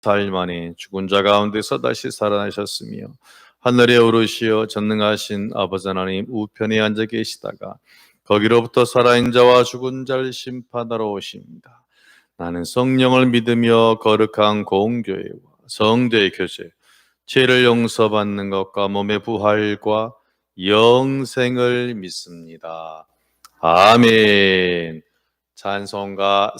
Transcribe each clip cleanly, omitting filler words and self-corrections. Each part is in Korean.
4일 만에 죽은 자 가운데서 다시 살아나셨으며 하늘에 오르시어 전능하신 아버지 하나님 우편에 앉아 계시다가 거기로부터 살아있는 자와 죽은 자를 심판하러 오십니다. 나는 성령을 믿으며 거룩한 공교회와 성도의 교제, 죄를 용서받는 것과 몸의 부활과 영생을 믿습니다. 아멘. 찬송가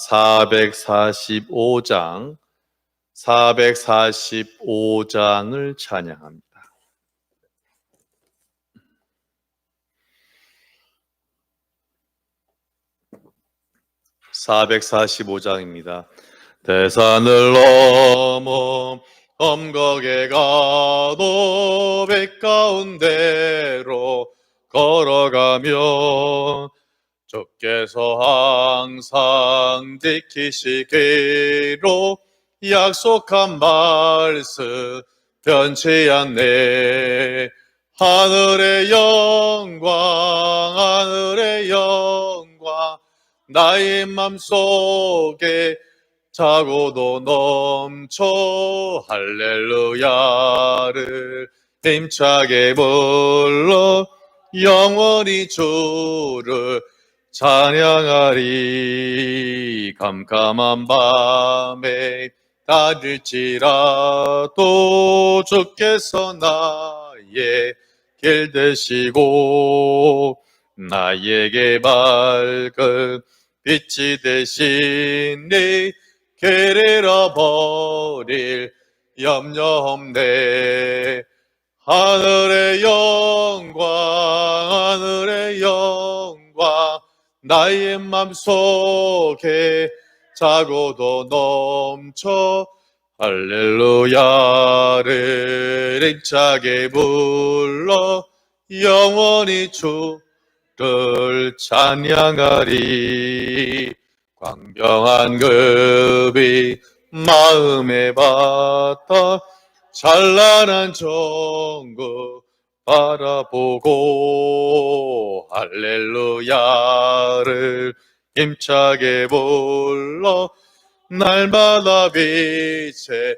445장을 찬양합니다. 445장입니다. 대산을 넘어 엄곡에 가도 백가운데로 걸어가며 주께서 항상 지키시기로 약속한 말씀 변치 않네. 하늘의 영광 나의 맘속에 차고도 넘쳐 할렐루야를 힘차게 불러 영원히 주를 찬양하리. 캄캄한 밤에 다릴지라도 주께서 나의 길 되시고 나에게 밝은 빛이 되시니 길을 잃어버릴 염려 없네. 하늘의 영광 나의 맘속에 차고도 넘쳐 할렐루야를 힘차게 불러 영원히 주를 찬양하리. 광명한 급이 마음에 받아 찬란한 정국 바라보고 할렐루야를 힘차게 불러 날마다 빛에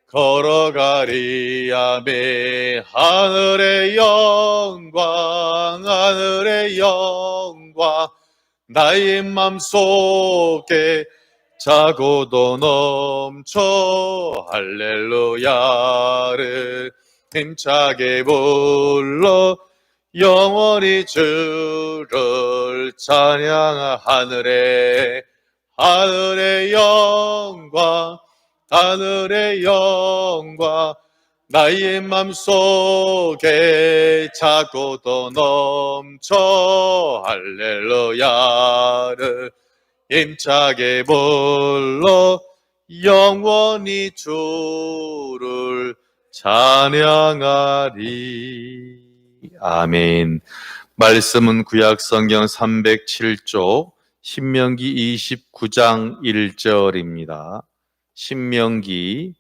걸어가리. 아멘. 하늘의 영광 나의 맘속에 차고도 넘쳐 할렐루야를 힘차게 불러 영원히 주를 찬양하. 하늘의 영광 나의 맘속에 차고도 넘쳐 할렐루야를 힘차게 불러 영원히 주를 찬양하리. 아멘. 말씀은 구약성경 307쪽 신명기 29장 1절입니다. 신명기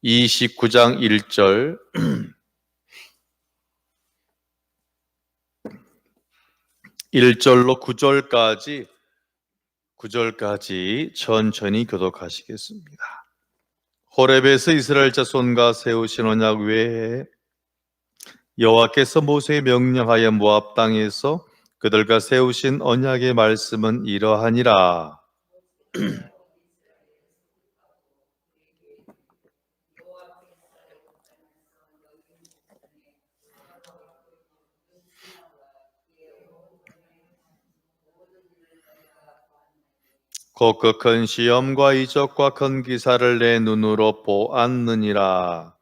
29장 1절 1절로 9절까지 천천히 교독하시겠습니다. 호렙에서 이스라엘 자손과 세우신 언약 외에 여호와께서 모세에 명령하여 모압 땅에서 그들과 세우신 언약의 말씀은 이러하니라. 곧 그 큰 시험과 이적과 큰 기사를 내 눈으로 보았느니라.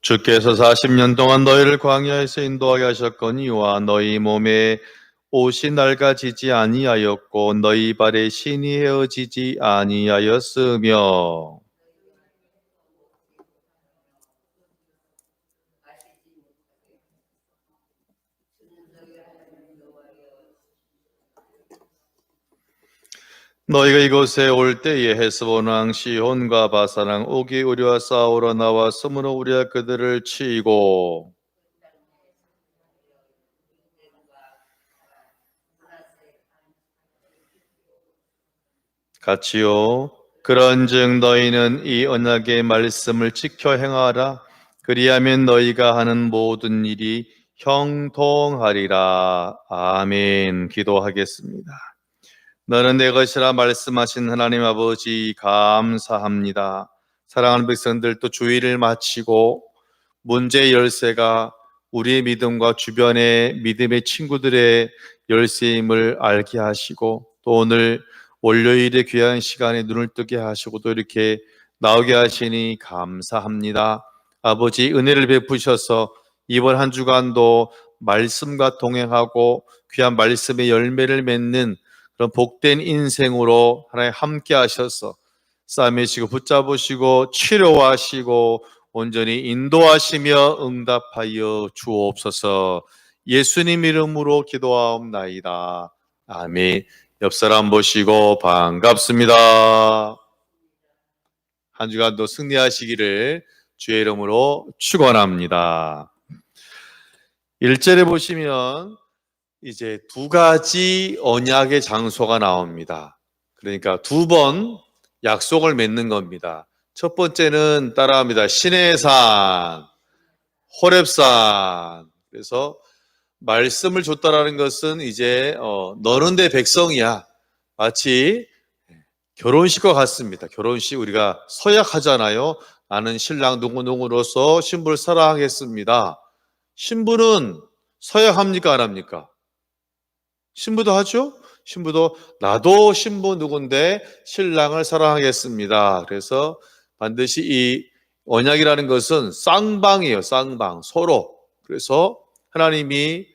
주께서 40년 동안 너희를 광야에서 인도하게 하셨거니와 너희 몸에 옷이 낡아지지 아니하였고 너희 발에 신이 헤어지지 아니하였으며 너희가 이곳에 올 때에 헤스본 왕 시혼과 바산 왕 오기 우리와 싸우러 나왔으므로 우리가 그들을 치고 같이요. 그런즉 너희는 이 언약의 말씀을 지켜 행하라. 그리하면 너희가 하는 모든 일이 형통하리라. 아멘. 기도하겠습니다. 너는 내 것이라 말씀하신 하나님 아버지 감사합니다. 사랑하는 백성들 또 주의를 마치고 문제의 열쇠가 우리의 믿음과 주변의 믿음의 친구들의 열쇠임을 알게 하시고 또 오늘 월요일의 귀한 시간에 눈을 뜨게 하시고 또 이렇게 나오게 하시니 감사합니다. 아버지 은혜를 베푸셔서 이번 한 주간도 말씀과 동행하고 귀한 말씀의 열매를 맺는 그런 복된 인생으로 하나님 함께 하셔서 싸매시고 붙잡으시고 치료하시고 온전히 인도하시며 응답하여 주옵소서. 예수님 이름으로 기도하옵나이다. 아멘. 옆 사람 보시고 반갑습니다. 한 주간도 승리하시기를 주의 이름으로 축원합니다. 1절에 보시면 이제 두 가지 언약의 장소가 나옵니다. 그러니까 두 번 약속을 맺는 겁니다. 첫 번째는 따라합니다. 시내산, 호렙산. 그래서 말씀을 줬다라는 것은 이제 너는 내 백성이야. 마치 결혼식과 같습니다. 결혼식 우리가 서약하잖아요. 나는 신랑 누구누구로서 신부를 사랑하겠습니다. 신부는 서약합니까 안 합니까? 신부도 하죠. 신부도 나도 신부 누군데 신랑을 사랑하겠습니다. 그래서 반드시 이 언약이라는 것은 쌍방이에요. 쌍방 서로. 그래서 하나님이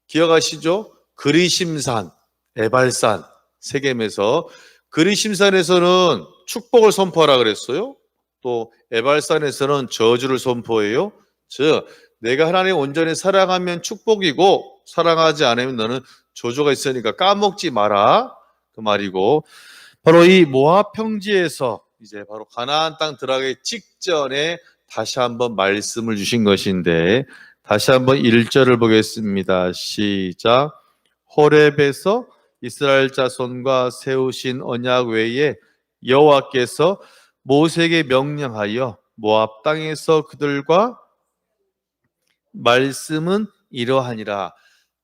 기억하시죠? 그리심산, 에발산 세겜에서 그리심산에서는 축복을 선포하라 그랬어요. 또 에발산에서는 저주를 선포해요. 즉 내가 하나님 온전히 사랑하면 축복이고 사랑하지 않으면 너는 저주가 있으니까 까먹지 마라 그 말이고, 바로 이 모압 평지에서 이제 바로 가나안 땅 들어가기 직전에 다시 한번 말씀을 주신 것인데 다시 한번 1절을 보겠습니다. 시작. 호렙에서 이스라엘 자손과 세우신 언약 외에 여호와께서 모세에게 명령하여 모압 땅에서 그들과 말씀은 이러하니라.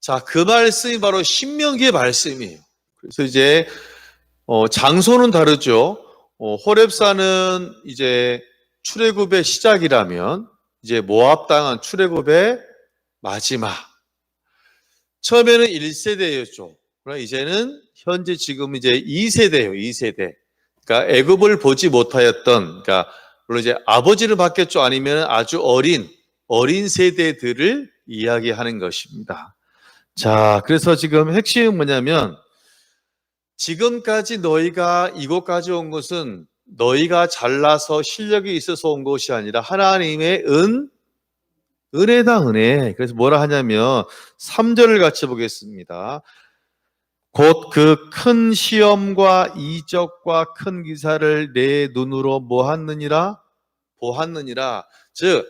자, 그 말씀이 바로 신명기의 말씀이에요. 그래서 이제 장소는 다르죠. 호렙산은 이제 출애굽의 시작이라면 이제 모압 땅은 출애굽의 마지막. 처음에는 1세대였죠. 그러나 이제는 현재 지금 이제 2세대예요. 2세대. 그러니까 애굽을 보지 못하였던, 그러니까 물론 이제 아버지를 봤겠죠. 아니면 아주 어린 세대들을 이야기하는 것입니다. 자, 그래서 지금 핵심은 뭐냐면 지금까지 너희가 이곳까지 온 것은 너희가 잘나서 실력이 있어서 온 것이 아니라 하나님의 은혜다, 은혜. 그래서 뭐라 하냐면 3절을 같이 보겠습니다. 곧 그 큰 시험과 이적과 큰 기사를 내 눈으로 보았느니라. 즉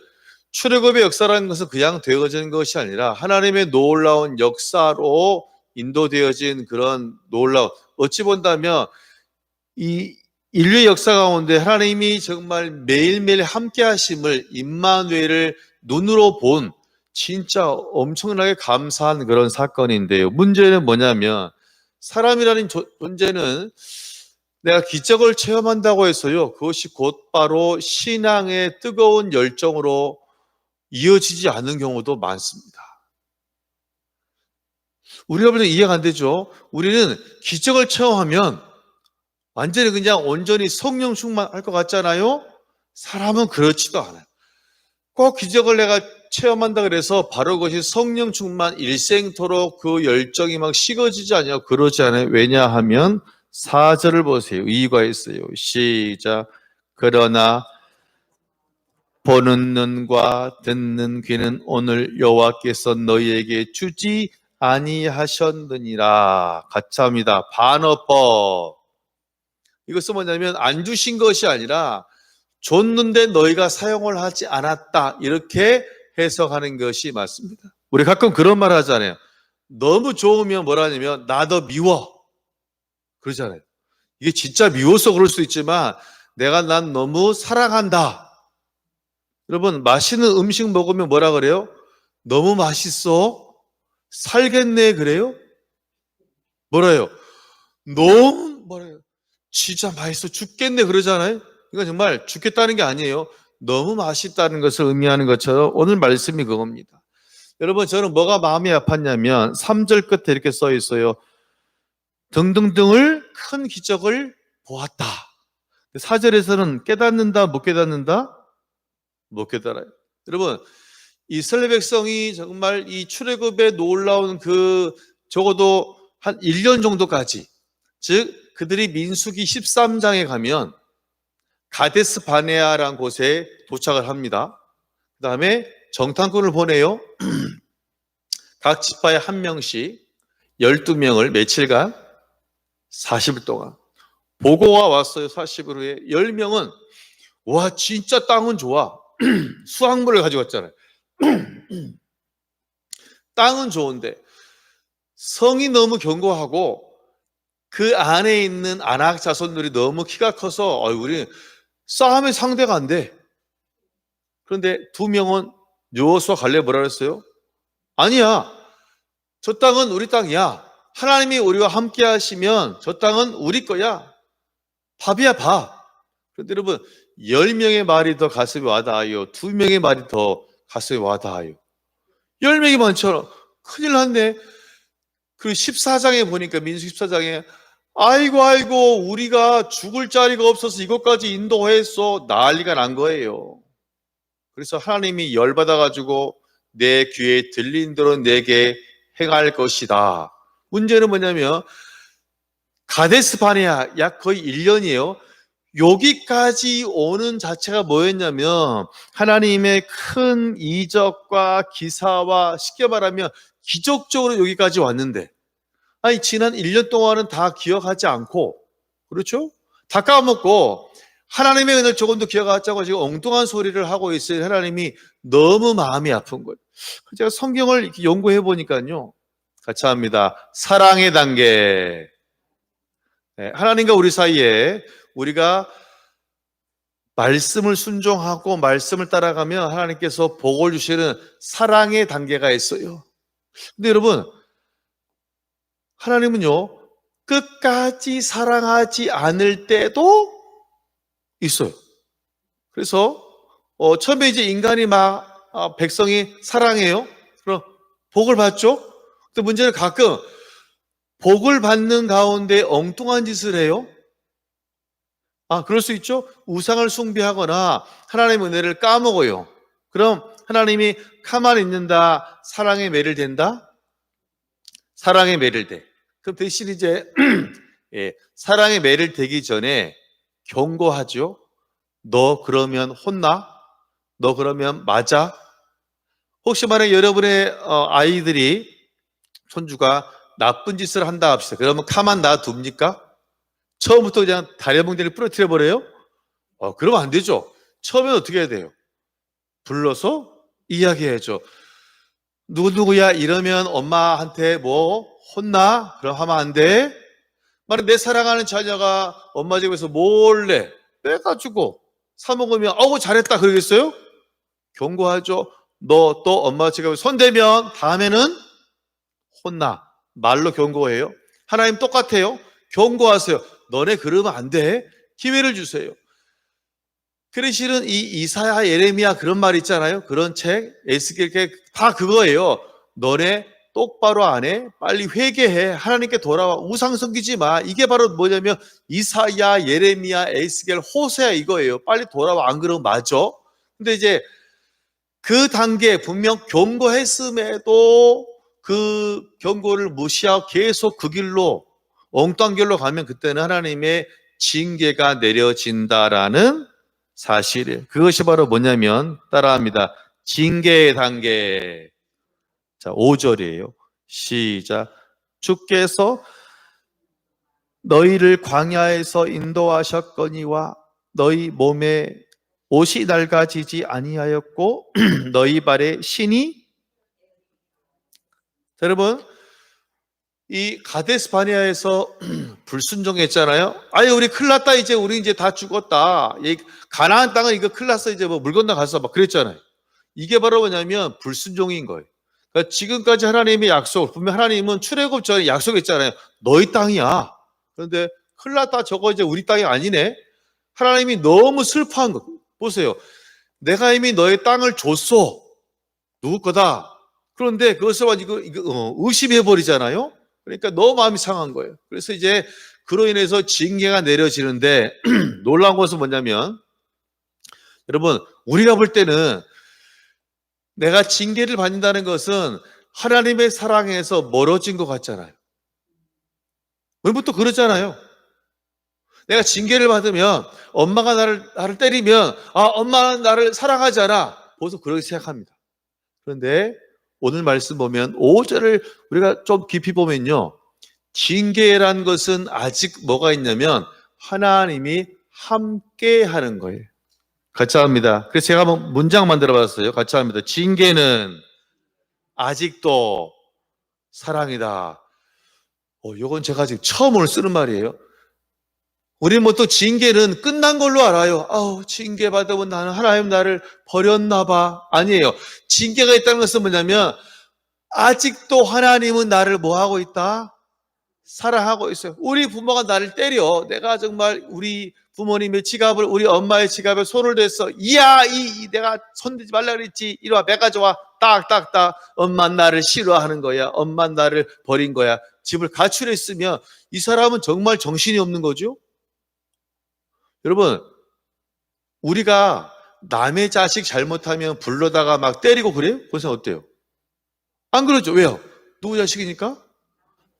출애굽의 역사라는 것은 그냥 되어진 것이 아니라 하나님의 놀라운 역사로 인도되어진 그런 놀라운, 어찌 본다면 이 인류의 역사 가운데 하나님이 정말 매일매일 함께 하심을, 임마누엘을 눈으로 본 진짜 엄청나게 감사한 그런 사건인데요. 문제는 뭐냐면 사람이라는 존재는 내가 기적을 체험한다고 해서요, 그것이 곧바로 신앙의 뜨거운 열정으로 이어지지 않는 경우도 많습니다. 우리가 보면 이해가 안 되죠. 우리는 기적을 체험하면 완전히 그냥 온전히 성령 충만할 것 같잖아요. 사람은 그렇지도 않아요. 꼭 기적을 내가 체험한다 그래서 바로 그것이 성령 충만 일생토록 그 열정이 막 식어지지 않냐, 그러지 않아요. 왜냐하면 4절을 보세요. 이유가 있어요. 시작. 그러나 보는 눈과 듣는 귀는 오늘 여호와께서 너희에게 주지 아니하셨느니라. 같이 합니다. 반어법. 이것은 뭐냐면 안 주신 것이 아니라 줬는데 너희가 사용을 하지 않았다, 이렇게 해석하는 것이 맞습니다. 우리 가끔 그런 말 하잖아요. 너무 좋으면 뭐라 하냐면 나 더 미워 그러잖아요. 이게 진짜 미워서 그럴 수 있지만 내가 난 너무 사랑한다. 여러분, 맛있는 음식 먹으면 뭐라 그래요? 너무 맛있어? 살겠네 그래요? 뭐래요? 너무 뭐래요? 진짜 맛있어 죽겠네 그러잖아요. 이건 정말 죽겠다는 게 아니에요. 너무 맛있다는 것을 의미하는 것처럼 오늘 말씀이 그겁니다. 여러분, 저는 뭐가 마음이 아팠냐면 3절 끝에 이렇게 써 있어요. 등등등을 큰 기적을 보았다. 4절에서는 깨닫는다, 못 깨닫는다? 못 깨달아요. 여러분, 이스라엘 백성이 정말 이 출애굽에 놀라운 적어도 한 1년 정도까지, 즉 그들이 민수기 13장에 가면 가데스 바네아라는 곳에 도착을 합니다. 그 다음에 정탐꾼을 보내요. 각 지파에 한 명씩 12명을 며칠간 40일 동안 보고가 왔어요. 40일 후에 10명은 와 진짜 땅은 좋아. 수확물을 가져왔잖아요. 땅은 좋은데 성이 너무 견고하고 그 안에 있는 아낙 자손들이 너무 키가 커서 우리 싸움의 상대가 안 돼. 그런데 2명은 여호수아 갈렙 뭐라 그랬어요? 아니야. 저 땅은 우리 땅이야. 하나님이 우리와 함께 하시면 저 땅은 우리 거야. 밥이야 밥. 그런데 여러분 10명의 말이 더 가슴에 와닿아요. 2명의 말이 더 가슴에 와닿아요. 10명이 많잖아. 큰일 났네. 그 14장에 보니까 민수 14장에 아이고 우리가 죽을 자리가 없어서 이것까지 인도했어. 난리가 난 거예요. 그래서 하나님이 열받아가지고 내 귀에 들린 대로 내게 행할 것이다. 문제는 뭐냐면 가데스 바네아 약 거의 1년이에요. 여기까지 오는 자체가 뭐였냐면 하나님의 큰 이적과 기사와 쉽게 말하면 기적적으로 여기까지 왔는데 아니 지난 1년 동안은 다 기억하지 않고 그렇죠? 다 까먹고 하나님의 은혜를 조금도 기억하지 않고 지금 엉뚱한 소리를 하고 있어요. 하나님이 너무 마음이 아픈 거예요. 제가 성경을 이렇게 연구해 보니까요. 같이 합니다. 사랑의 단계. 네, 하나님과 우리 사이에 우리가 말씀을 순종하고 말씀을 따라가면 하나님께서 복을 주시는 사랑의 단계가 있어요. 근데 여러분 하나님은요 끝까지 사랑하지 않을 때도 있어요. 그래서 처음에 이제 인간이 백성이 사랑해요. 그럼 복을 받죠. 근데 문제는 가끔 복을 받는 가운데 엉뚱한 짓을 해요. 그럴 수 있죠. 우상을 숭배하거나 하나님의 은혜를 까먹어요. 그럼 하나님이 가만히 있는다, 사랑에 매를 된다? 사랑에 매를 대. 그럼 대신 이제 사랑에 매를 대기 전에 경고하죠. 너 그러면 혼나? 너 그러면 맞아? 혹시 만약 여러분의 아이들이 손주가 나쁜 짓을 한다 합시다. 그러면 가만 놔둡니까? 처음부터 그냥 다리뭉대를 부러뜨려 버려요? 그러면 안 되죠. 처음엔 어떻게 해야 돼요? 불러서 이야기해야죠. 누구누구야 이러면 엄마한테 뭐 혼나? 그럼 하면 안 돼. 만약 내 사랑하는 자녀가 엄마 집에서 몰래 빼가지고 사 먹으면 잘했다 그러겠어요? 경고하죠. 너 또 엄마 집에 손대면 다음에는 혼나. 말로 경고해요. 하나님 똑같아요. 경고하세요. 너네 그러면 안 돼. 기회를 주세요. 그래 실은 이 이사야 예레미야 그런 말 있잖아요. 그런 책 에스겔 다 그거예요. 너네 똑바로 안 해. 빨리 회개해. 하나님께 돌아와. 우상 섬기지 마. 이게 바로 뭐냐면 이사야 예레미야 에스겔 호세아 이거예요. 빨리 돌아와. 안 그러면 맞아. 근데 이제 그 단계 분명 경고했음에도 그 경고를 무시하고 계속 그 길로 엉뚱한 길로 가면 그때는 하나님의 징계가 내려진다라는 사실이에요. 그것이 바로 뭐냐면 따라합니다. 징계의 단계. 자, 5절이에요. 시작. 주께서 너희를 광야에서 인도하셨거니와 너희 몸에 옷이 낡아지지 아니하였고 너희 발에 신이 여러분 이 가데스 바네아에서 불순종했잖아요. 아예 우리 큰일 났다. 이제 우리 이제 다 죽었다. 가나안 땅은 이거 큰일 났어. 이제 뭐 물 건너가서 막 그랬잖아요. 이게 바로 뭐냐면 불순종인 거예요. 그러니까 지금까지 하나님의 약속, 분명 하나님은 출애굽 전에 약속했잖아요. 너희 땅이야. 그런데 큰일 났다. 저거 이제 우리 땅이 아니네. 하나님이 너무 슬퍼한 거. 보세요. 내가 이미 너의 땅을 줬어. 누구 거다. 그런데 그것을 이거 의심해 버리잖아요. 그러니까 너무 마음이 상한 거예요. 그래서 이제 그로 인해서 징계가 내려지는데 놀라운 것은 뭐냐면, 여러분, 우리가 볼 때는 내가 징계를 받는다는 것은 하나님의 사랑에서 멀어진 것 같잖아요. 우리부터 그러잖아요. 내가 징계를 받으면, 엄마가 나를 때리면, 엄마는 나를 사랑하지 않아. 벌써 그렇게 생각합니다. 그런데 오늘 말씀 보면 5절을 우리가 좀 깊이 보면요, 징계란 것은 아직 뭐가 있냐면 하나님이 함께 하는 거예요. 같이 합니다. 그래서 제가 한번 문장 만들어 봤어요. 같이 합니다. 징계는 아직도 사랑이다. 이건 제가 지금 처음 오늘 쓰는 말이에요. 우리는 뭐 또 징계는 끝난 걸로 알아요. 징계 받으면 나는 하나님 나를 버렸나 봐. 아니에요. 징계가 있다는 것은 뭐냐면 아직도 하나님은 나를 뭐 하고 있다? 사랑하고 있어요. 우리 부모가 나를 때려. 내가 정말 우리 부모님의 지갑을, 우리 엄마의 지갑에 손을 댔어. 내가 손대지 말라 그랬지. 이리 와, 배가 좋아. 딱딱딱. 엄마 나를 싫어하는 거야. 엄마 나를 버린 거야. 집을 가출했으면 이 사람은 정말 정신이 없는 거죠. 여러분, 우리가 남의 자식 잘못하면 불러다가 막 때리고 그래요? 그것은 어때요? 안 그러죠? 왜요? 누구 자식이니까?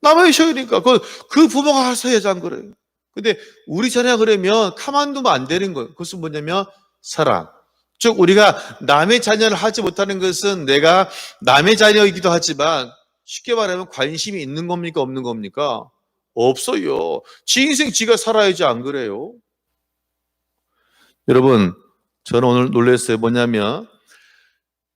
남의 자식이니까. 그 부모가 하셔야지 안 그래요? 근데 우리 자녀가 그러면 가만두면 안 되는 거예요. 그것은 뭐냐면 사랑. 즉 우리가 남의 자녀를 하지 못하는 것은 내가 남의 자녀이기도 하지만 쉽게 말하면 관심이 있는 겁니까? 없는 겁니까? 없어요. 지 인생 지가 살아야지 안 그래요? 여러분, 저는 오늘 놀랐어요. 뭐냐면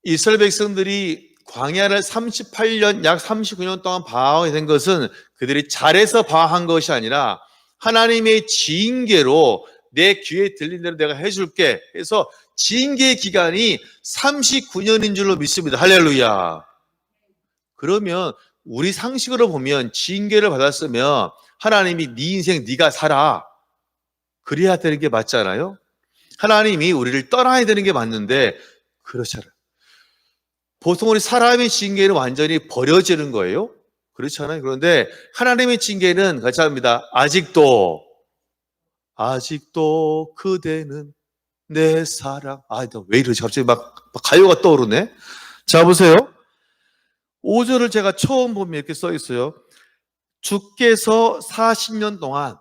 이스라엘 백성들이 광야를 38년, 약 39년 동안 방황하게 된 것은 그들이 잘해서 방황한 것이 아니라 하나님의 징계로 내 귀에 들린 대로 내가 해줄게 해서 징계 기간이 39년인 줄로 믿습니다. 할렐루야. 그러면 우리 상식으로 보면 징계를 받았으면 하나님이 네 인생 네가 살아 그래야 되는 게 맞잖아요. 하나님이 우리를 떠나야 되는 게 맞는데 그렇잖아요. 보통 우리 사람의 징계는 완전히 버려지는 거예요. 그렇잖아요. 그런데 하나님의 징계는 같이 합니다. 아직도 그대는 내 사랑. 왜 이러지? 갑자기 막 가요가 떠오르네. 자, 보세요. 5절을 제가 처음 보면 이렇게 써 있어요. 주께서 40년 동안,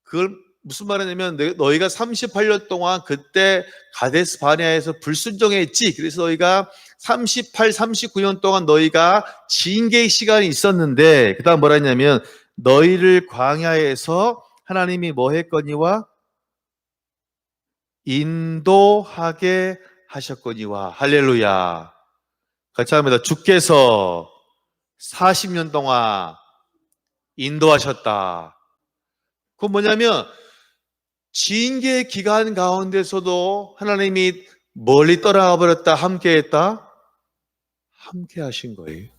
그걸 무슨 말이냐면 너희가 38년 동안 그때 가데스 바네아에서 불순종했지. 그래서 너희가 38, 39년 동안 너희가 징계의 시간이 있었는데, 그 다음 뭐라 했냐면 너희를 광야에서 하나님이 뭐 했거니와 인도하게 하셨거니와. 할렐루야. 같이 합니다. 주께서 40년 동안 인도하셨다. 그건 뭐냐면 징계 기간 가운데서도 하나님이 멀리 떠나가 버렸다, 함께 했다? 함께 하신 거예요.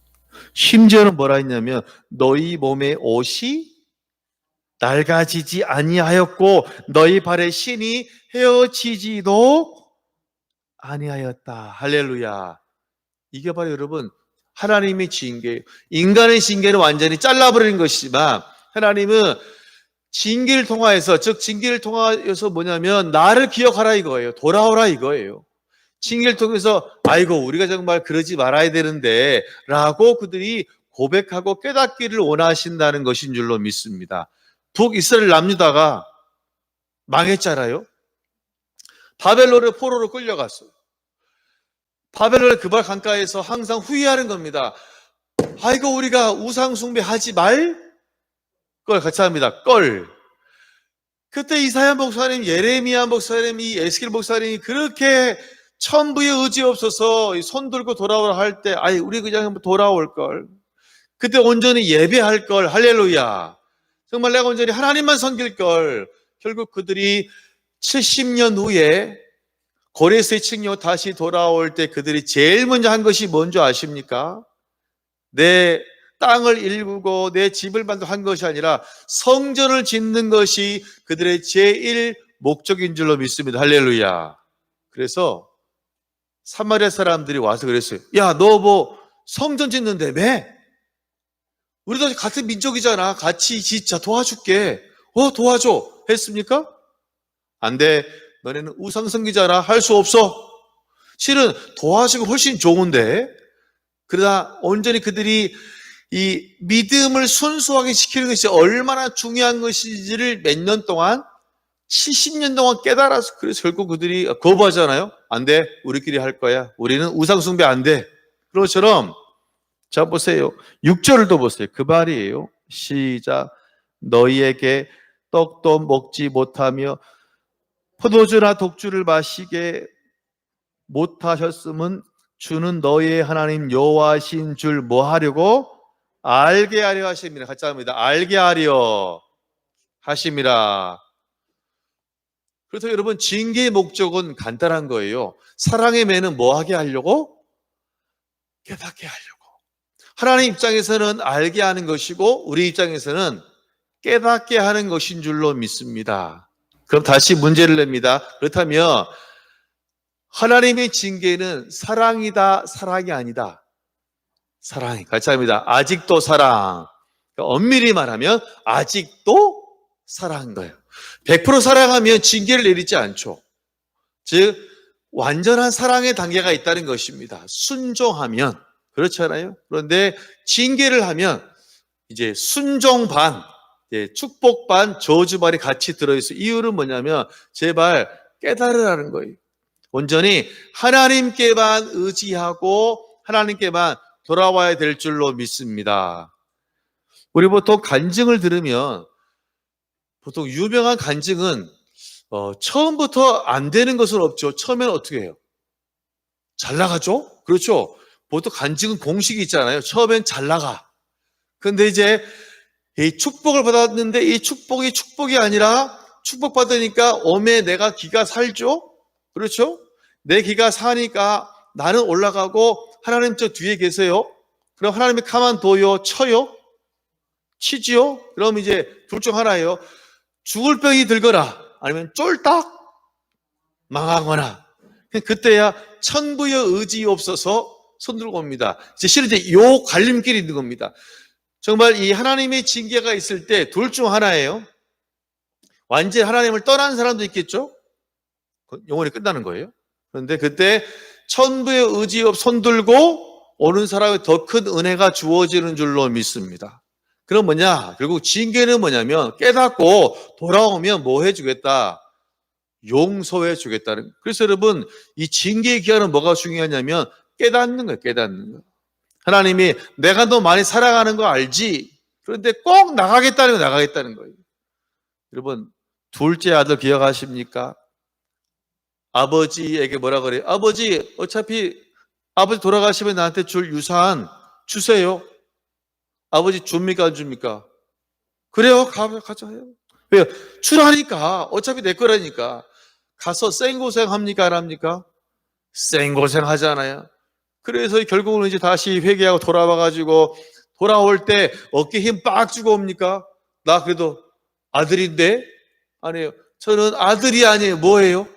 심지어는 뭐라 했냐면 너희 몸의 옷이 낡아지지 아니하였고 너희 발의 신이 헤어지지도 아니하였다. 할렐루야. 이게 바로 여러분 하나님의 징계예요. 인간의 징계는 완전히 잘라버리는 것이지만 하나님은 징계를 통하여서, 즉 징계를 통하여서 뭐냐면 나를 기억하라 이거예요. 돌아오라 이거예요. 징계를 통해서 아이고 우리가 정말 그러지 말아야 되는데 라고 그들이 고백하고 깨닫기를 원하신다는 것인 줄로 믿습니다. 북이스라엘 남유다가 망했잖아요. 바벨론의 포로로 끌려갔어요. 바벨론의 그발 강가에서 항상 후회하는 겁니다. 아이고 우리가 우상 숭배하지 말 걸 같이 합니다. 그때 이사야 목사님, 예레미야 목사님, 이 에스겔 목사님이 그렇게 천부의 의지 없어서 손 들고 돌아오라 할 때 우리 그냥 한번 돌아올 걸. 그때 온전히 예배할 걸. 할렐루야. 정말 내가 온전히 하나님만 섬길 걸. 결국 그들이 70년 후에 고레스의 칙령 다시 돌아올 때 그들이 제일 먼저 한 것이 뭔지 아십니까? 내 땅을 일구고 내 집을 만들한 것이 아니라 성전을 짓는 것이 그들의 제일 목적인 줄로 믿습니다. 할렐루야. 그래서 사마리아 사람들이 와서 그랬어요. 야, 너 뭐 성전 짓는데 왜? 우리도 같은 민족이잖아. 같이 짓자. 도와줄게. 도와줘. 했습니까? 안 돼. 너네는 우상숭배자라. 할 수 없어. 실은 도와주고 훨씬 좋은데, 그러나 온전히 그들이 이 믿음을 순수하게 지키는 것이 얼마나 중요한 것인지를 몇 년 동안, 70년 동안 깨달아서, 그래서 결국 그들이 거부하잖아요. 안 돼. 우리끼리 할 거야. 우리는 우상숭배 안 돼. 그런 것처럼, 자, 보세요. 6절도 보세요. 그 말이에요. 시작. 너희에게 떡도 먹지 못하며 포도주나 독주를 마시게 못하셨음은 주는 너희의 하나님 여호와신 줄 뭐 하려고? 알게 하려 하심이라. 같이 합니다. 알게 하려 하심이라. 그래서 여러분, 징계의 목적은 간단한 거예요. 사랑의 매는 뭐 하게 하려고? 깨닫게 하려고. 하나님 입장에서는 알게 하는 것이고 우리 입장에서는 깨닫게 하는 것인 줄로 믿습니다. 그럼 다시 문제를 냅니다. 그렇다면 하나님의 징계는 사랑이다, 사랑이 아니다? 사랑이. 같이 합니다. 아직도 사랑. 그러니까 엄밀히 말하면 아직도 사랑인 거예요. 100% 사랑하면 징계를 내리지 않죠. 즉 완전한 사랑의 단계가 있다는 것입니다. 순종하면. 그렇잖아요. 그런데 징계를 하면 이제 순종 반, 축복 반, 저주 반이 같이 들어있어요. 이유는 뭐냐면 제발 깨달으라는 거예요. 온전히 하나님께만 의지하고 하나님께만 돌아와야 될 줄로 믿습니다. 우리 보통 간증을 들으면 보통 유명한 간증은 처음부터 안 되는 것은 없죠. 처음에는 어떻게 해요? 잘 나가죠? 그렇죠? 보통 간증은 공식이 있잖아요. 처음엔 잘 나가. 근데 이제 이 축복을 받았는데 이 축복이 축복이 아니라 축복받으니까 엄에 내가 기가 살죠? 그렇죠? 내 기가 사니까 나는 올라가고 하나님 저 뒤에 계세요. 그럼 하나님이 가만둬요? 쳐요? 치지요? 그럼 이제 둘 중 하나예요. 죽을 병이 들거나 아니면 쫄딱 망하거나. 그때야 천부의 의지 없어서 손 들고 옵니다. 실은 이제 요 갈림길이 있는 겁니다. 정말 이 하나님의 징계가 있을 때 둘 중 하나예요. 완전히 하나님을 떠난 사람도 있겠죠? 영원히 끝나는 거예요. 그런데 그때 천부의 의지 없 손 들고 오는 사람에 더 큰 은혜가 주어지는 줄로 믿습니다. 그럼 뭐냐? 결국 징계는 뭐냐면 깨닫고 돌아오면 뭐 해주겠다? 용서해 주겠다는. 그래서 여러분, 이 징계의 기한은 뭐가 중요하냐면 깨닫는 거예요. 깨닫는 거. 하나님이 내가 너 많이 사랑하는 거 알지? 그런데 꼭 나가겠다는 거예요. 여러분, 둘째 아들 기억하십니까? 아버지에게 뭐라 그래요? 아버지, 어차피 아버지 돌아가시면 나한테 줄 유산 주세요. 아버지 줍니까 안 줍니까? 그래요. 가자 해요. 왜요? 주라니까. 어차피 내 거라니까. 가서 생고생 합니까 안 합니까? 생고생 하잖아요. 그래서 결국은 이제 다시 회개하고 돌아와가지고 돌아올 때 어깨 힘 빡 주고 옵니까? 나 그래도 아들인데? 아니에요. 저는 아들이 아니에요. 뭐예요?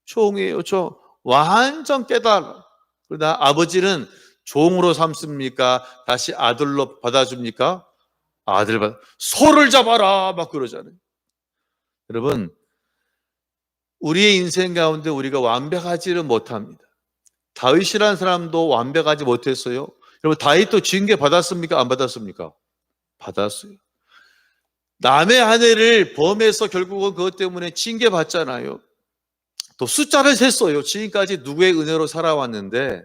종이에요. 종. 완전 깨달아. 그러나 아버지는 종으로 삼습니까? 다시 아들로 받아줍니까? 아들 받아. 소를 잡아라 막 그러잖아요. 여러분, 우리의 인생 가운데 우리가 완벽하지는 못합니다. 다윗이라는 사람도 완벽하지 못했어요. 여러분, 다윗도 징계 받았습니까? 안 받았습니까? 받았어요. 남의 아내를 범해서 결국은 그것 때문에 징계 받잖아요. 또 숫자를 셌어요. 지금까지 누구의 은혜로 살아왔는데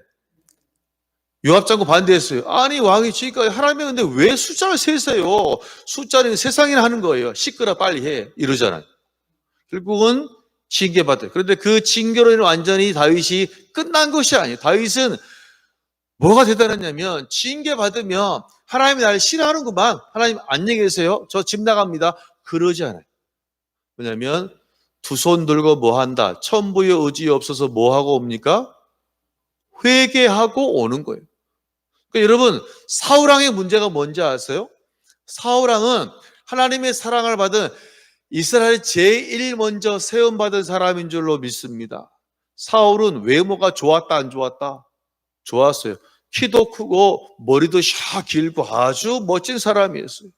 요압 장군 반대했어요. 아니 왕이 지금까지 하나님의 근데 왜 숫자를 세세요? 숫자는 세상이나 하는 거예요. 시끄러 빨리 해 이러잖아요. 결국은 징계받아요. 그런데 그 징계로 인해 완전히 다윗이 끝난 것이 아니에요. 다윗은 뭐가 대단하냐면 징계 받으면 하나님이 나를 싫어하는구만. 하나님 안녕히 계세요. 저 집 나갑니다. 그러지 않아요. 왜냐하면 두 손 들고 뭐 한다. 천부의 의지 없어서 뭐 하고 옵니까? 회개하고 오는 거예요. 그러니까 여러분 사울왕의 문제가 뭔지 아세요? 사울왕은 하나님의 사랑을 받은 이스라엘 제일 먼저 세움받은 사람인 줄로 믿습니다. 사울은 외모가 좋았다 안 좋았다? 좋았어요. 키도 크고 머리도 샤 길고 아주 멋진 사람이었어요.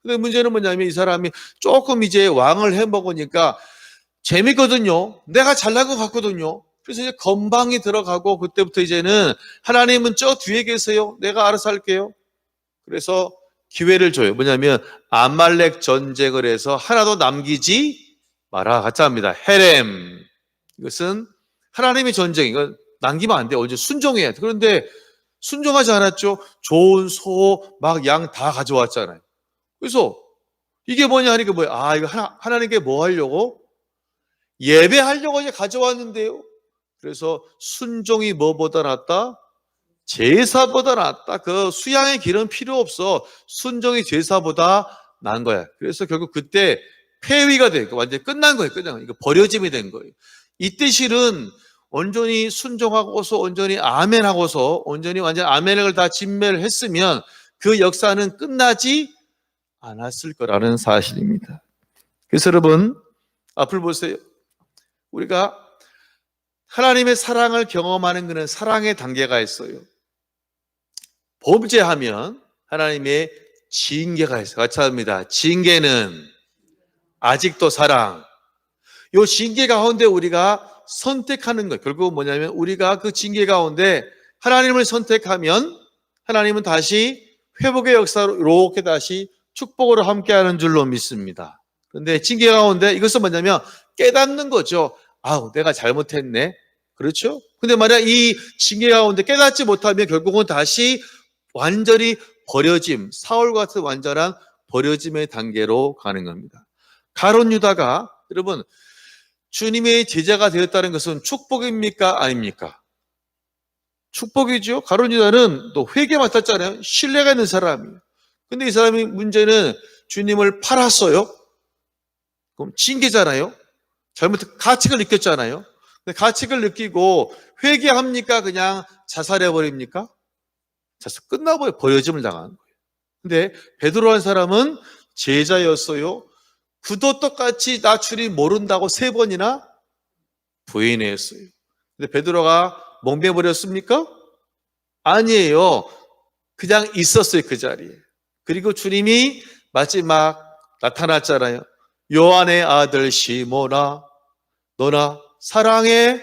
근데 문제는 뭐냐면 이 사람이 조금 이제 왕을 해먹으니까 재밌거든요. 내가 잘난 것 같거든요. 그래서 이제 건방이 들어가고 그때부터 이제는 하나님은 저 뒤에 계세요. 내가 알아서 할게요. 그래서 기회를 줘요. 뭐냐면 아말렉 전쟁을 해서 하나도 남기지 마라. 같이 합니다. 헤렘. 이것은 하나님의 전쟁. 이건 남기면 안 돼. 언제 순종해야 돼. 그런데 순종하지 않았죠. 좋은 소, 막 양 다 가져왔잖아요. 그래서 이게 뭐냐 하니까 뭐야? 아, 이거 하나님께 뭐 하려고? 예배하려고 이제 가져왔는데요. 그래서 순종이 뭐보다 낫다? 제사보다 낫다. 그 수양의 길은 필요 없어. 순종이 제사보다 나은 거야. 그래서 결국 그때 폐위가 돼. 완전히 끝난 거예요. 끝난 거예요. 이거 버려짐이 된 거예요. 이때 실은 온전히 순종하고서 온전히 아멘하고서 온전히 완전 아멘을 다 진멸을 했으면 그 역사는 끝나지 않았을 거라는 사실입니다. 그래서 여러분 앞을 보세요. 우리가 하나님의 사랑을 경험하는 것은 사랑의 단계가 있어요. 범죄하면 하나님의 징계가 있어요. 같이 합니다. 징계는 아직도 사랑. 이 징계 가운데 우리가 선택하는 것. 결국은 뭐냐면 우리가 그 징계 가운데 하나님을 선택하면 하나님은 다시 회복의 역사로 이렇게 다시 축복으로 함께하는 줄로 믿습니다. 그런데 징계 가운데 이것은 뭐냐면 깨닫는 거죠. 아우, 내가 잘못했네. 그렇죠? 근데 만약 이 징계 가운데 깨닫지 못하면 결국은 다시 완전히 버려짐, 사울 같은 완전한 버려짐의 단계로 가는 겁니다. 가룟 유다가 여러분 주님의 제자가 되었다는 것은 축복입니까? 아닙니까? 축복이죠. 가룟 유다는 또 회개 맡았잖아요. 신뢰가 있는 사람이에요. 근데 이 사람이 문제는 주님을 팔았어요. 그럼 징계잖아요. 잘못 가책을 느꼈잖아요. 근데 가책을 느끼고 회개합니까? 그냥 자살해버립니까? 자살 끝나버려 버려짐을 당하는 거예요. 근데 베드로라는 사람은 제자였어요. 그도 똑같이 나 주님 모른다고 3번이나 부인했어요. 근데 베드로가 멍해버렸습니까? 아니에요. 그냥 있었어요. 그 자리에. 그리고 주님이 마지막 나타났잖아요. 요한의 아들 시몬아 너나 사랑해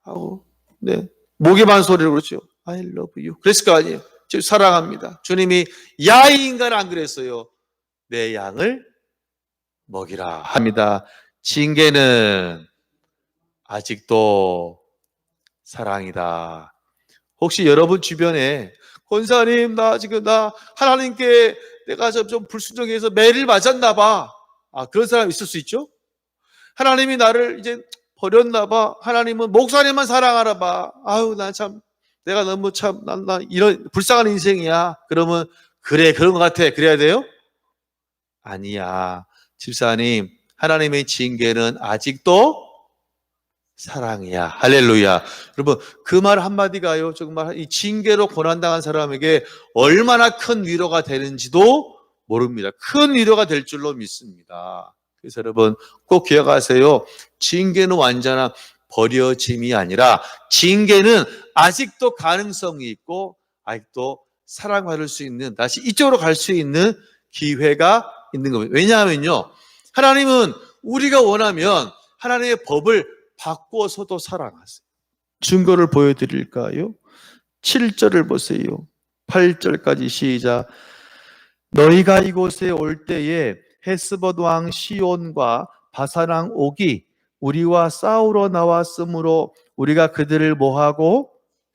하고 네 목에만 소리를 그렇죠. I love you. 그랬을 거 아니에요. 저 사랑합니다. 주님이 야 이 인간 안 그랬어요. 내 양을 먹이라 합니다. 징계는 아직도 사랑이다. 혹시 여러분 주변에 권사님 나 하나님께 내가 좀 불순종해서 매를 맞았나 봐. 아, 그런 사람 있을 수 있죠? 하나님이 나를 이제 버렸나 봐. 하나님은 목사님만 사랑하나 봐. 아유, 내가 너무 나 이런 불쌍한 인생이야. 그러면 그래, 그런 것 같아. 그래야 돼요? 아니야. 집사님, 하나님의 징계는 아직도 사랑이야. 할렐루야. 여러분, 그 말 한마디가요, 정말 이 징계로 고난당한 사람에게 얼마나 큰 위로가 되는지도 모릅니다. 큰 위로가 될 줄로 믿습니다. 그래서 여러분, 꼭 기억하세요. 징계는 완전한 버려짐이 아니라 징계는 아직도 가능성이 있고 아직도 사랑받을 수 있는, 다시 이쪽으로 갈 수 있는 기회가 있는 겁니다. 왜냐하면요, 하나님은 우리가 원하면 하나님의 법을 바꾸어서도 사랑하세요. 증거를 보여드릴까요? 7절을 보세요. 8절까지 시작. 너희가 이곳에 올 때에 헤스봇 왕 시온과 바산 왕 옥이 우리와 싸우러 나왔으므로 우리가 그들을 뭐하고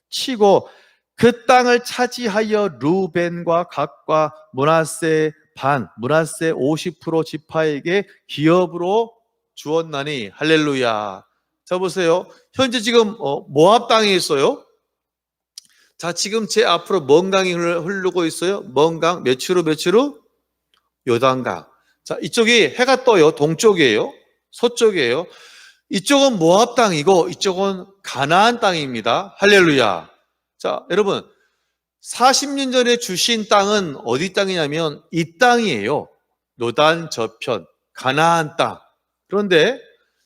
치고 그 땅을 차지하여 루벤과 gad과 므낫세 50% 지파에게 기업으로 주었나니. 할렐루야. 자 보세요. 현재 지금 모압 땅에 있어요. 자, 지금 제 앞으로 먼 강이 흐르고 있어요. 먼 강, 몇 킬로? 요단강. 자, 이쪽이 해가 떠요. 동쪽이에요. 서쪽이에요. 이쪽은 모압 땅이고 이쪽은 가나안 땅입니다. 할렐루야. 자, 여러분, 40년 전에 주신 땅은 어디 땅이냐면 이 땅이에요. 요단 저편, 가나안 땅. 그런데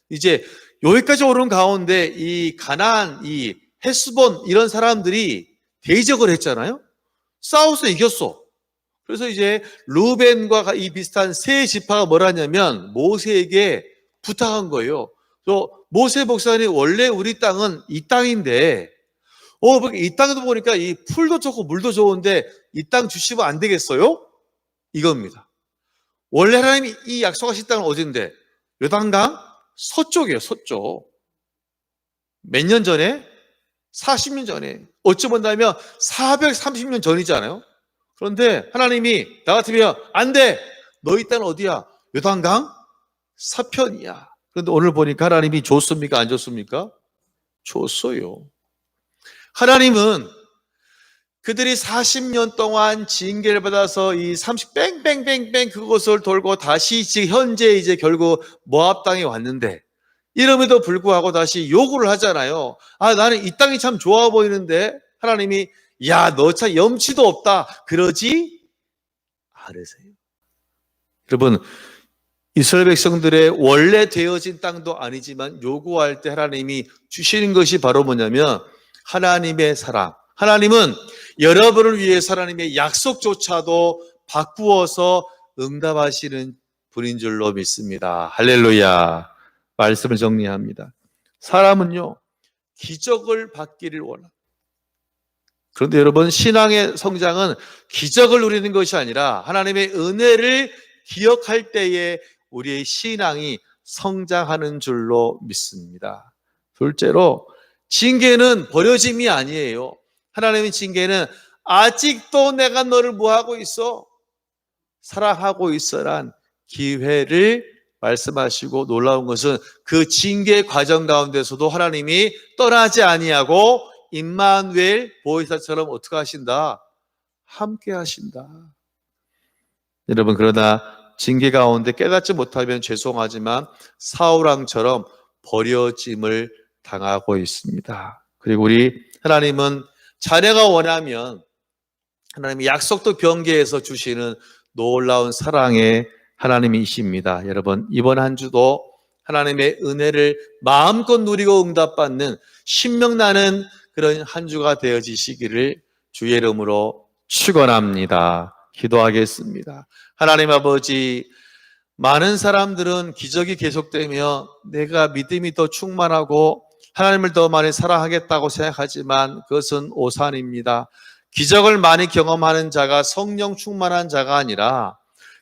이제 여기까지 오른 가운데 이 가나안, 이 헤스본 이런 사람들이 대적을 했잖아요. 싸워서 이겼어. 그래서 이제 루벤과 이 비슷한 세 지파가 뭘 하냐면 모세에게 부탁한 거예요. 또 모세 목사님, 원래 우리 땅은 이 땅인데 이 땅도 보니까 이 풀도 좋고 물도 좋은데 이 땅 주시면 안 되겠어요? 이겁니다. 원래 하나님이 이 약속하신 땅은 어딘데? 요단강 서쪽이에요. 서쪽. 몇 년 전에? 40년 전에. 어찌 본다면 430년 전이잖아요. 그런데 하나님이 나 같으면 안 돼. 너희 땅은 어디야? 요단강 서편이야. 그런데 오늘 보니까 하나님이 줬습니까? 안 줬습니까? 줬어요. 하나님은 그들이 40년 동안 징계를 받아서 이 30 뺑뺑뺑뺑 그것을 돌고 다시 현재 이제 결국 모압 땅에 왔는데 이름에도 불구하고 다시 요구를 하잖아요. 아, 나는 이 땅이 참 좋아 보이는데 하나님이 야, 너 참 염치도 없다. 그러지 않으세요. 여러분, 이스라엘 백성들의 원래 되어진 땅도 아니지만 요구할 때 하나님이 주시는 것이 바로 뭐냐면 하나님의 사랑. 하나님은 여러분을 위해서 하나님의 약속조차도 바꾸어서 응답하시는 분인 줄로 믿습니다. 할렐루야. 말씀을 정리합니다. 사람은요, 기적을 받기를 원합니다. 그런데 여러분, 신앙의 성장은 기적을 누리는 것이 아니라 하나님의 은혜를 기억할 때에 우리의 신앙이 성장하는 줄로 믿습니다. 둘째로, 징계는 버려짐이 아니에요. 하나님의 징계는 아직도 내가 너를 뭐하고 있어? 사랑하고 있어란 기회를 말씀하시고, 놀라운 것은 그 징계 과정 가운데서도 하나님이 떠나지 아니하고 임마누엘 보혜사처럼 어떻게 하신다? 함께 하신다. 여러분, 그러나 징계 가운데 깨닫지 못하면 죄송하지만 사울왕처럼 버려짐을 당하고 있습니다. 그리고 우리 하나님은 자녀가 원하면 하나님이 약속도 변개해서 주시는 놀라운 사랑의 하나님이십니다. 여러분, 이번 한 주도 하나님의 은혜를 마음껏 누리고 응답받는 신명나는 그런 한 주가 되어지시기를 주의 이름으로 축원합니다. 기도하겠습니다. 하나님 아버지, 많은 사람들은 기적이 계속되며 내가 믿음이 더 충만하고 하나님을 더 많이 사랑하겠다고 생각하지만 그것은 오산입니다. 기적을 많이 경험하는 자가 성령 충만한 자가 아니라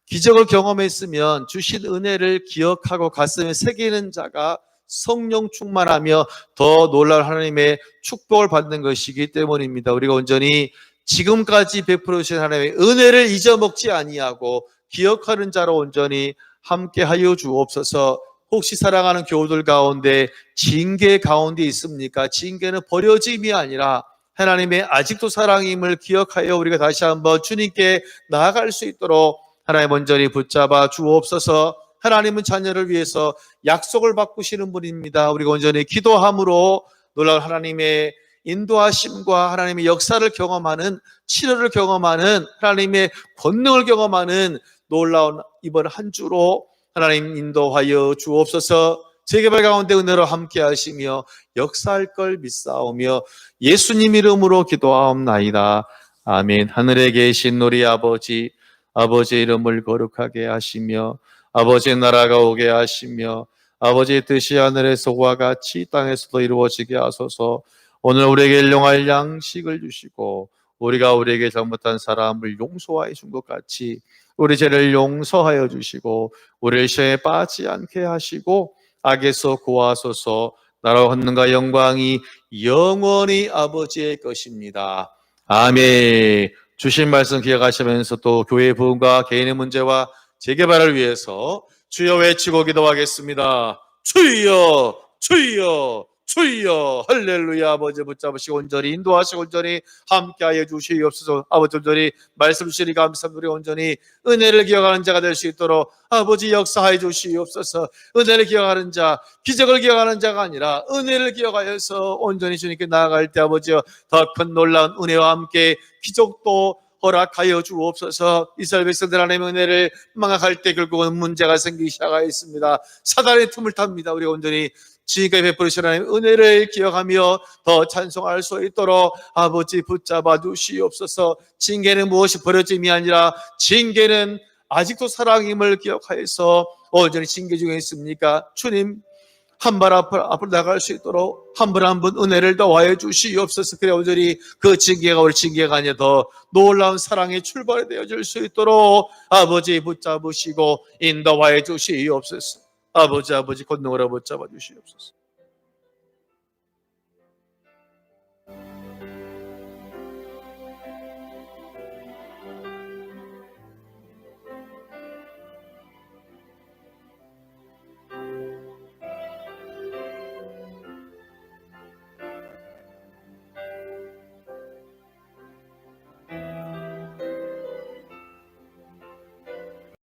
기적을 경험했으면 주신 은혜를 기억하고 가슴에 새기는 자가 성령 충만하며 더 놀라운 하나님의 축복을 받는 것이기 때문입니다. 우리가 온전히 지금까지 베풀어 주신 하나님의 은혜를 잊어먹지 아니하고 기억하는 자로 온전히 함께하여 주옵소서. 혹시 사랑하는 교우들 가운데 징계 가운데 있습니까? 징계는 버려짐이 아니라 하나님의 아직도 사랑임을 기억하여 우리가 다시 한번 주님께 나아갈 수 있도록 하나님 온전히 붙잡아 주옵소서. 하나님은 자녀를 위해서 약속을 바꾸시는 분입니다. 우리가 온전히 기도함으로 놀라운 하나님의 인도하심과 하나님의 역사를 경험하는, 치료를 경험하는, 하나님의 권능을 경험하는 놀라운 이번 한 주로 하나님 인도하여 주옵소서. 재개발 가운데 은혜로 함께 하시며 역사할 걸 믿사오며 예수님 이름으로 기도하옵나이다. 아멘. 하늘에 계신 우리 아버지, 아버지의 이름을 거룩하게 하시며 아버지의 나라가 오게 하시며 아버지의 뜻이 하늘에서와 같이 땅에서도 이루어지게 하소서. 오늘 우리에게 일용할 양식을 주시고 우리가 우리에게 잘못한 사람을 용서하여 준 것 같이 우리 죄를 용서하여 주시고 우리를 시험에 빠지지 않게 하시고 악에서 구하소서. 나라와 권능과 영광이 영원히 아버지의 것입니다. 아멘. 주신 말씀 기억하시면서 또 교회의 부흥과 개인의 문제와 재개발을 위해서 주여 외치고 기도하겠습니다. 주여, 주여, 주여 할렐루야. 아버지 붙잡으시고 온전히 인도하시고 온전히 함께하여 주시옵소서. 아버지 온전히 말씀 주시니 감사합니다. 우리 온전히 은혜를 기억하는 자가 될 수 있도록 아버지 역사하여 주시옵소서. 은혜를 기억하는 자, 기적을 기억하는 자가 아니라 은혜를 기억하여서 온전히 주님께 나아갈 때 아버지여 더 큰 놀라운 은혜와 함께 기적도 허락하여 주옵소서. 이스라엘 백성들 하나님의 은혜를 망각할 때 결국은 문제가 생기기 시작하였습니다. 사단의 틈을 탑니다. 우리 온전히 지금까지 베풀으신 하나님의 은혜를 기억하며 더 찬송할 수 있도록 아버지 붙잡아 주시옵소서. 징계는 무엇이 버려짐이 아니라 징계는 아직도 사랑임을 기억하여서 온전히 징계 중에 있습니까? 주님 한 발 앞으로 나갈 수 있도록 한 분 한 분 은혜를 더하여 주시옵소서. 그래 온전히 그 징계가 우리 징계가 아니라 더 놀라운 사랑의 출발이 되어질 수 있도록 아버지 붙잡으시고 인도하여 주시옵소서. 아버지 권능으로 붙잡아 주시옵소서.